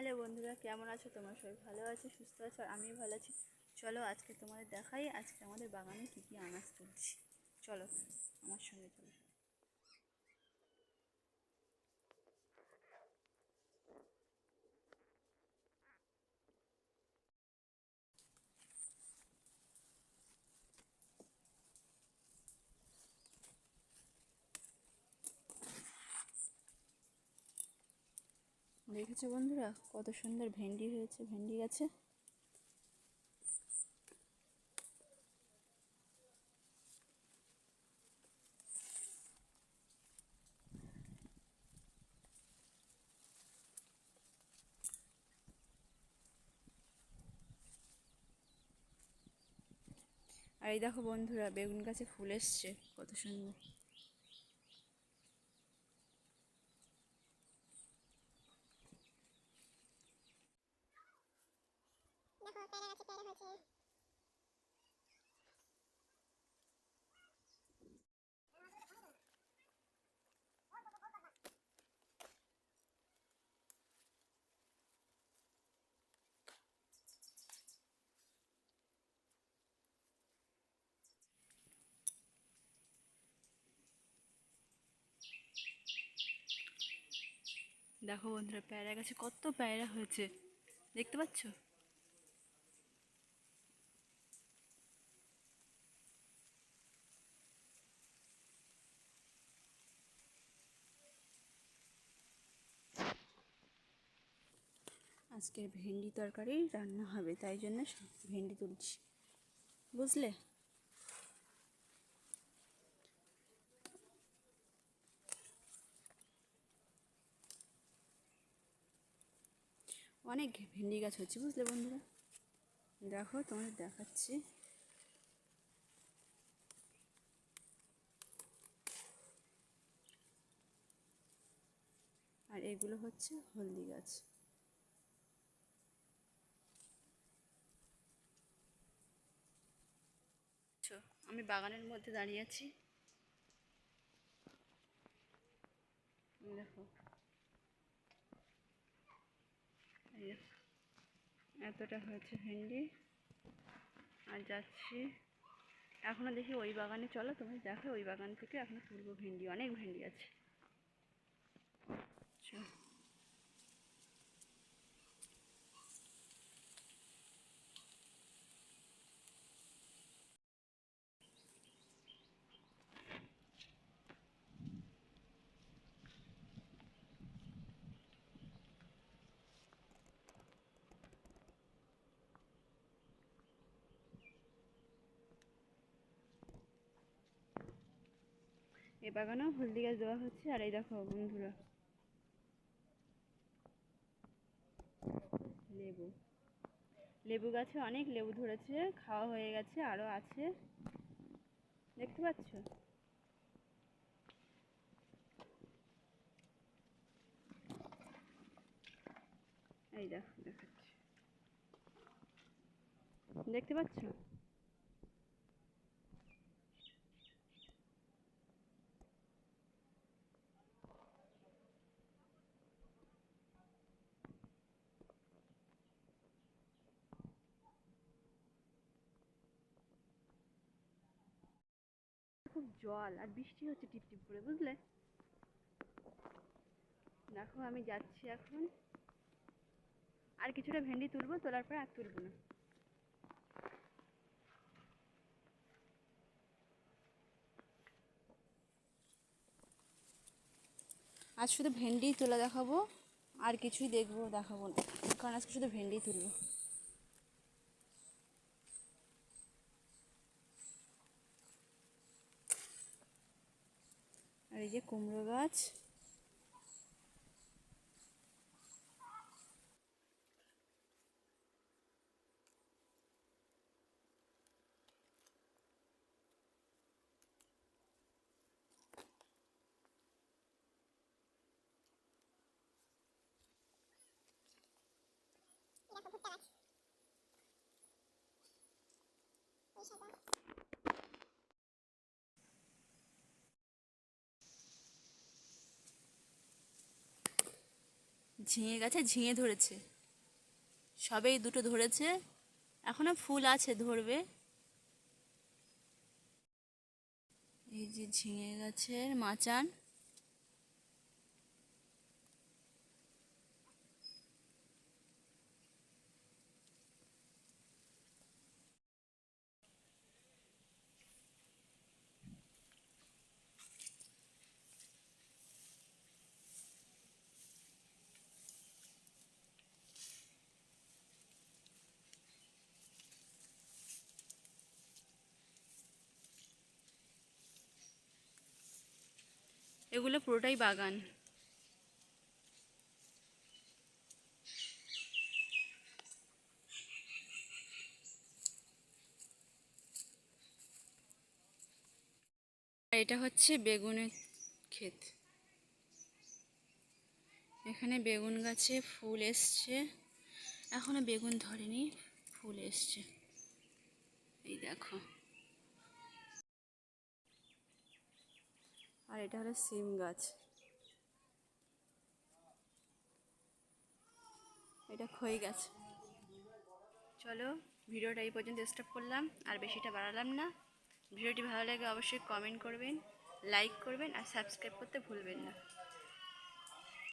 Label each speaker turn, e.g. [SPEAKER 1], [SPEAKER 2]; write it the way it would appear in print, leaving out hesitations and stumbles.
[SPEAKER 1] Hello বন্ধুরা, কেমন আছো? তোমরা সবাই ভালো আছো, সুস্থ আছো, আর আমিও ভালো আছি। চলো আজকে তোমাদের দেখাই আজকে আমাদের বাগানে কী কী আনাজ তুলছি। চলো আমার সঙ্গে চলো। দেখেছো বন্ধুরা, কত সুন্দর ভেন্ডি হয়েছে ভেন্ডি গাছে। আর এই দেখো বন্ধুরা, বেগুন গাছে ফুল এসছে, কত সুন্দর। দেখো বন্ধুরা, পেয়ারা গাছে কত পেয়ারা হয়েছে, দেখতে পাচ্ছ? আজকে ভেন্ডি তরকারি রান্না হবে, তাই জন্য ভেন্ডি তুলছি, বুঝলে? অনেক ভেন্ডি গাছ হচ্ছে, বুঝলে বন্ধুরা? দেখো তোমাদের দেখাচ্ছি। আর এগুলো হচ্ছে হলদি গাছ। আমি বাগানের মধ্যে দাঁড়িয়ে আছি, দেখো এই দেখো, এতটা হয়েছে ভেন্ডি। আর যাচ্ছি এখনো, দেখি ওই বাগানে, চলো তুমি দেখো, ওই বাগান থেকে এখনো তুলবো ভেন্ডি, অনেক ভেন্ডি আছে। চলো। এই বাগানেও হলদি গাছ দেওয়া হচ্ছে। আর এই দেখো বন্ধুরা, লেবু লেবু গাছে অনেক লেবু ধরেছে, খাওয়া হয়ে গেছে, আরও আছে, দেখতে পাচ্ছ? এই দেখো, দেখাচ্ছি, দেখতে পাচ্ছ? খুব জল আর বৃষ্টি হচ্ছে টিপটিপ করে, বুঝলে? দেখো আমি যাচ্ছি এখন, আর কিছুটা ভেন্ডি তুলবো, তোলার পরে আর তুলবো না। আজ শুধু ভেন্ডিই তোলা দেখাবো, আর কিছুই দেখাবো না, কারণ আজকে শুধু ভেন্ডিই তুলবো। আর এই যে কুমড়ো গাছ, ঝিঙে গাছে ঝিঙে ধরেছে, সবেই দুটো ধরেছে, এখনো ফুল আছে, ধরবে। এই যে ঝিঙে গাছের মাচান। এগুলো পুরোটাই বাগান। আর এটা হচ্ছে বেগুনের ক্ষেত। এখানে বেগুন গাছে ফুল এসছে, এখনো বেগুন ধরেনি, ফুল এসছে, এই দেখো। আর এটা হলো সিম গাছ, এটা খই গাছ। চলো, ভিডিওটা এই পর্যন্ত স্টপ করলাম, আর বেশিটা বাড়ালাম না। ভিডিওটি ভালো লাগে অবশ্যই কমেন্ট করবেন, লাইক করবেন, আর সাবস্ক্রাইব করতে ভুলবেন না।